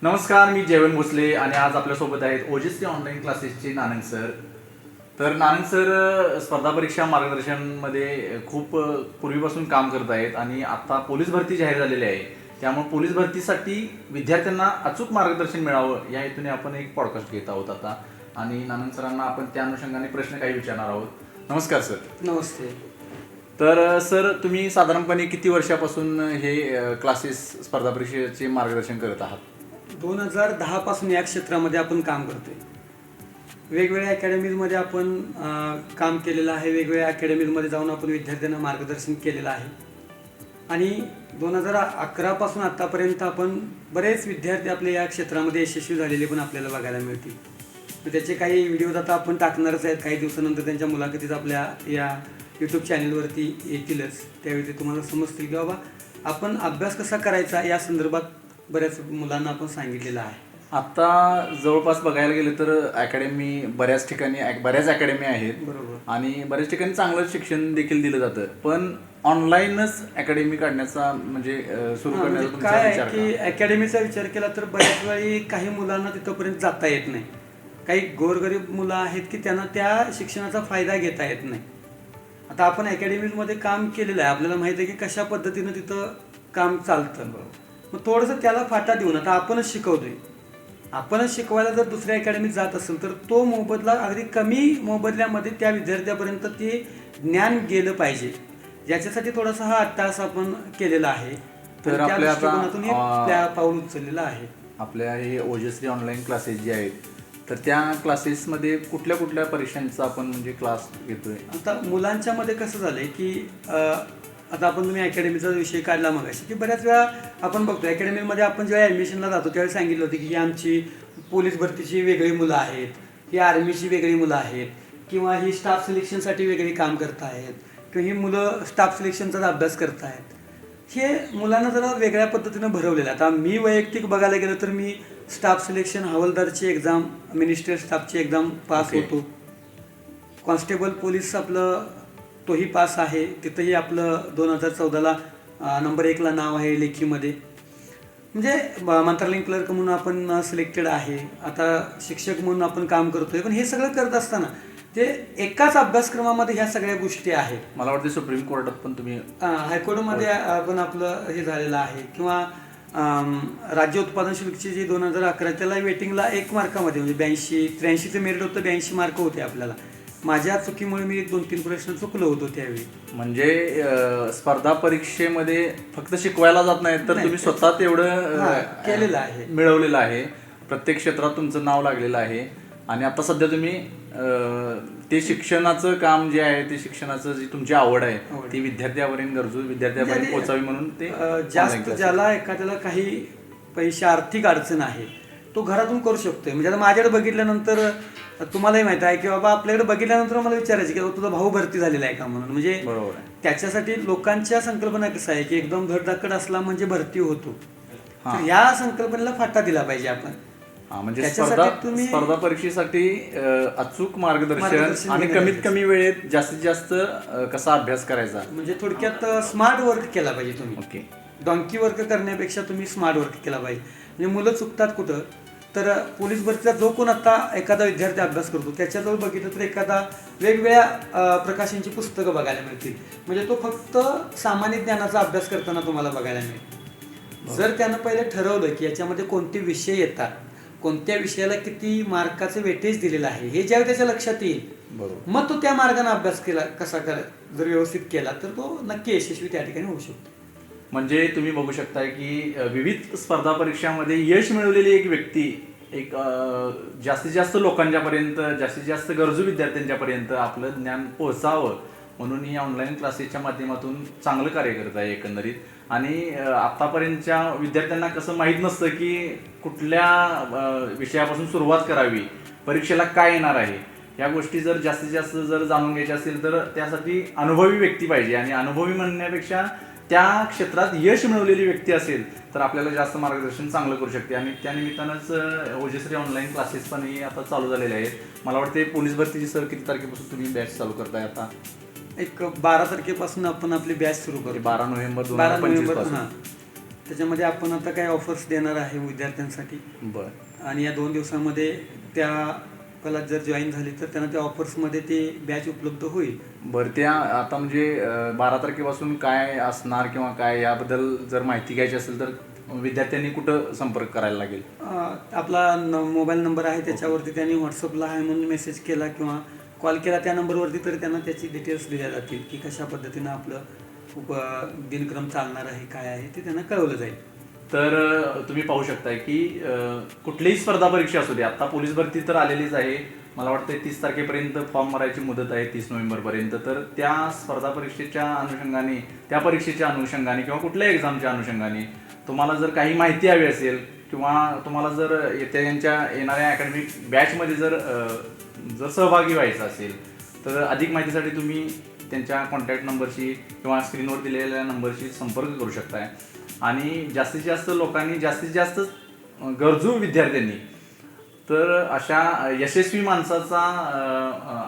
नमस्कार, मी जयवंत भोसले आणि आज आपल्यासोबत आहेत ओजस्वी ऑनलाईन क्लासेसचे नानंग सर. तर नानंग सर स्पर्धा परीक्षा मार्गदर्शनमध्ये खूप पूर्वीपासून काम करत आहेत आणि आता पोलीस भरती जाहीर झालेली आहे. त्यामुळे पोलीस भरतीसाठी विद्यार्थ्यांना अचूक मार्गदर्शन मिळावं या हेतूने आपण एक पॉडकास्ट घेत आहोत आता. आणि नानंग सरांना आपण त्या अनुषंगाने प्रश्न काही विचारणार आहोत. नमस्कार सर. नमस्ते. तर सर, तुम्ही साधारणपणे किती वर्षापासून हे क्लासेस स्पर्धा परीक्षेचे मार्गदर्शन करत आहात? 2010 पासून या क्षेत्रामध्ये आपण काम करतोय. वेगवेगळ्या अकॅडमीजमध्ये आपण काम केलेलं आहे. वेगवेगळ्या अकॅडमीजमध्ये जाऊन आपण विद्यार्थ्यांना मार्गदर्शन केलेलं आहे. आणि 2011 पासून आत्तापर्यंत आपण बरेच विद्यार्थी आपले या क्षेत्रामध्ये यशस्वी झालेले पण आपल्याला बघायला मिळतील. तर त्याचे काही व्हिडिओज आता आपण टाकणारच आहेत. काही दिवसानंतर त्यांच्या मुलाखतीत आपल्या या यूट्यूब चॅनलवरती येतीलच. त्यावेळी ते तुम्हाला समजतील की बाबा आपण अभ्यास कसा करायचा या संदर्भात बऱ्याच मुलांना आपण सांगितलेलं आहे. आता जवळपास बघायला गेलं तर अकॅडमी बऱ्याच अकॅडमी आहेत. बरोबर. आणि बऱ्याच ठिकाणी चांगलं शिक्षण देखील दिलं जातं. पण ऑनलाईनच अकॅडमी काढण्याचा म्हणजे सुरू करण्याचा तुमचा काय विचार आहे की अकॅडमीचा विचार केला तर बऱ्याच वेळी काही मुलांना तिथंपर्यंत जाता येत नाही. काही गोरगरीब मुलं आहेत की त्यांना त्या शिक्षणाचा फायदा घेता येत नाही. आता आपण अकॅडमीमध्ये काम केलेलं आहे. आपल्याला माहिती आहे की कशा पद्धतीनं तिथं काम चालतं. मग थोडंसं त्याला फाटा देऊन आता आपणच शिकवतोय. आपणच शिकवायला जर दुसऱ्या अकॅडमीत जात असेल तर तो मोबदला अगदी कमी मोबदल्यामध्ये त्या विद्यार्थ्यापर्यंत ते ज्ञान गेलं पाहिजे. याच्यासाठी थोडासा हा अट्टाहास आपण केलेला आहे. तर आपल्या आता पाऊल उचललेलं आहे. आपल्या हे ओजस्वी ऑनलाईन क्लासेस जे आहेत तर त्या क्लासेसमध्ये कुठल्या कुठल्या परीक्षांचा आपण म्हणजे क्लास घेतोय? आता मुलांच्या मध्ये कसं झालंय की आता आपण तुम्ही अकॅडमीचा विषय काढला मगाशी की बऱ्याच वेळा आपण बघतो अकॅडमीमध्ये आपण जेव्हा ॲडमिशनला जातो त्यावेळी सांगितलं होतं की ही आमची पोलीस भरतीची वेगळी मुलं आहेत, ही आर्मीची वेगळी मुलं आहेत, किंवा ही स्टाफ सिलेक्शनसाठी वेगळी काम करत आहेत, किंवा ही मुलं स्टाफ सिलेक्शनचाच अभ्यास करत आहेत. हे मुलांना जरा वेगळ्या पद्धतीनं भरवलेलं आहे. आता मी वैयक्तिक बघायला गेलं तर मी स्टाफ सिलेक्शन हवालदारची एक्झाम, मिनिस्टर स्टाफची एक्झाम पास होतो. कॉन्स्टेबल पोलीस आपलं तोही पास आहे. तिथंही आपलं 2014ला नंबर 1ला नाव आहे लेखीमध्ये. म्हणजे मंत्रालयीन क्लर्क म्हणून आपण सिलेक्टेड आहे. आता शिक्षक म्हणून आपण काम करतोय. पण हे सगळं करत असताना ते एकाच अभ्यासक्रमामध्ये ह्या सगळ्या गोष्टी आहेत. मला वाटतं सुप्रीम कोर्टात पण तुम्ही हायकोर्टमध्ये पण आपलं हे झालेलं आहे. किंवा राज्य उत्पादन शुल्कची जी 2011 त्याला वेटिंगला 1 मार्कामध्ये म्हणजे 83चं मेरिट होतं, 82 मार्क होते आपल्याला. माझ्या चुकीमुळे मी 2-3 प्रश्न चुकलो होतो त्यावेळी. म्हणजे स्पर्धा परीक्षेमध्ये फक्त शिकवायला जात नाही तर तुम्ही स्वतः तेवढं केलेलं आहे, मिळवलेलं आहे. प्रत्येक क्षेत्रात तुमचं नाव लागलेलं आहे. आणि आता सध्या तुम्ही ते शिक्षणाचं काम जे आहे, ते शिक्षणाचं जी तुमची आवड आहे ती विद्यार्थ्यापर्यंत, गरजू विद्यार्थ्यापर्यंत पोहोचावी म्हणून ते जास्त ज्याला एखाद्याला काही पैसे आर्थिक अडचण आहे तो घरातून करू शकतोय. म्हणजे आता माझ्याकडे बघितल्यानंतर तुम्हालाही माहिती आहे की बाबा आपल्याकडे बघितल्यानंतर मला विचारायचं की तुझा भाऊ भरती झालेला आहे का म्हणून. म्हणजे बरोबर आहे. त्याच्यासाठी लोकांच्या संकल्पना कसं आहे की एकदम धडधाकड असला म्हणजे भरती होतो. तर या संकल्पनेला फाटा दिला पाहिजे आपण. म्हणजे स्पर्धा परीक्षेसाठी अचूक मार्गदर्शन आणि कमीत कमी वेळेत जास्तीत जास्त कसा अभ्यास करायचा, म्हणजे थोडक्यात स्मार्ट वर्क केला पाहिजे तुम्ही. ओके. डॉंकी वर्क करण्यापेक्षा तुम्ही स्मार्ट वर्क केला पाहिजे. म्हणजे मुलं चुकतात कुठं तर पोलीस भरतीचा जो कोण आता एखादा विद्यार्थी अभ्यास करतो त्याच्याजवळ बघितलं तर एखादा वेगवेगळ्या प्रकाशांची पुस्तकं बघायला मिळतील. म्हणजे तो फक्त सामान्य ज्ञानाचा अभ्यास करताना तुम्हाला बघायला मिळेल. जर त्यानं पहिले ठरवलं की याच्यामध्ये कोणते विषय येतात, कोणत्या विषयाला किती मार्काचं वेटेज दिलेलं आहे हे ज्यावेळी त्याच्या लक्षात येईल, बरोबर, मग तो त्या मार्गाने अभ्यास केला जर व्यवस्थित केला तर तो नक्की यशस्वी त्या ठिकाणी होऊ शकतो. म्हणजे तुम्ही बघू शकता की विविध स्पर्धा परीक्षांमध्ये यश मिळवलेली एक व्यक्ती एक जास्तीत जास्त लोकांच्यापर्यंत, जास्तीत जास्त गरजू विद्यार्थ्यांच्यापर्यंत आपलं ज्ञान पोहोचावं म्हणून ही ऑनलाईन क्लासेसच्या माध्यमातून चांगलं कार्य करत आहे एकंदरीत. आणि आतापर्यंतच्या विद्यार्थ्यांना कसं माहीत नसतं की कुठल्या विषयापासून सुरुवात करावी, परीक्षेला काय येणार आहे, या गोष्टी जर जास्तीत जास्त जर जाणून घ्यायच्या असतील तर त्यासाठी अनुभवी व्यक्ती पाहिजे. आणि अनुभवी म्हणण्यापेक्षा त्या क्षेत्रात यश मिळवलेली व्यक्ती असेल तर आपल्याला जास्त मार्गदर्शन चांगलं करू शकते. आणि त्यानिमित्तानंच ओजस्वी ऑनलाईन क्लासेस पण हे आता चालू झालेले आहेत. मला वाटते पोलीस भरतीची सर किती तारखेपासून तुम्ही बॅच चालू करताय? आता एक 12 तारखेपासून आपण आपली बॅच सुरू करू. 12 नोव्हेंबर 2025 पासून. त्याच्यामध्ये आपण आता काही ऑफर्स देणार आहे विद्यार्थ्यांसाठी बरं. आणि या 2 दिवसामध्ये त्या कला जर जॉईन झाली तर त्यांना त्या ऑफर्समध्ये ते बॅच उपलब्ध होईल. बरं, त्या आता म्हणजे 12 तारखेपासून काय असणार किंवा काय याबद्दल जर माहिती घ्यायची असेल तर विद्यार्थ्यांनी कुठं संपर्क करायला लागेल? आपला मोबाईल नंबर आहे त्याच्यावरती त्यांनी व्हॉट्सअपला आहे म्हणून मेसेज केला किंवा कॉल केला त्या नंबरवरती तर त्यांना त्याची डिटेल्स दिल्या जातील की कशा पद्धतीनं आपलं दिनक्रम चालणार आहे, काय आहे ते त्यांना कळवलं जाईल. तर तुम्ही पाहू शकताय की कुठलीही स्पर्धा परीक्षा असू दे, आता पोलीस भरती तर आलेलीच आहे. मला वाटतं 30 तारखेपर्यंत फॉर्म भरायची मुदत आहे, 30 नोव्हेंबरपर्यंत. तर त्या स्पर्धा परीक्षेच्या अनुषंगाने, त्या परीक्षेच्या अनुषंगाने किंवा कुठल्याही एक्झामच्या अनुषंगाने तुम्हाला जर काही माहिती हवी असेल किंवा तुम्हाला जर येणाऱ्या अकॅडमिक बॅचमध्ये जर सहभागी व्हायचं असेल तर अधिक माहितीसाठी तुम्ही त्यांच्या कॉन्टॅक्ट नंबरशी किंवा स्क्रीनवर दिलेल्या नंबरशी संपर्क करू शकताय. आणि जास्तीत जास्त लोकांनी, जास्तीत जास्त गरजू विद्यार्थ्यांनी तर अशा यशस्वी माणसाचा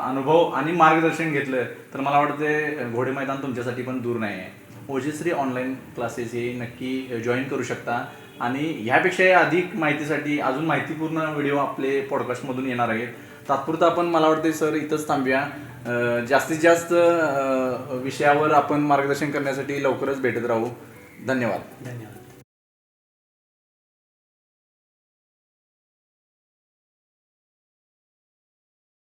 अनुभव आणि मार्गदर्शन घेतलं तर मला वाटतं घोडे मैदान तुमच्यासाठी पण दूर नाही आहे. ओजश्री ऑनलाईन क्लासेस हे नक्की जॉईन करू शकता. आणि ह्यापेक्षाही अधिक माहितीसाठी अजून माहितीपूर्ण व्हिडिओ आपले पॉडकास्टमधून येणार आहेत. तात्पुरतं आपण मला वाटते सर इथंच थांबूया. जास्तीत जास्त विषयावर आपण मार्गदर्शन करण्यासाठी लवकरच भेटत राहू. धन्यवाद. धन्यवाद.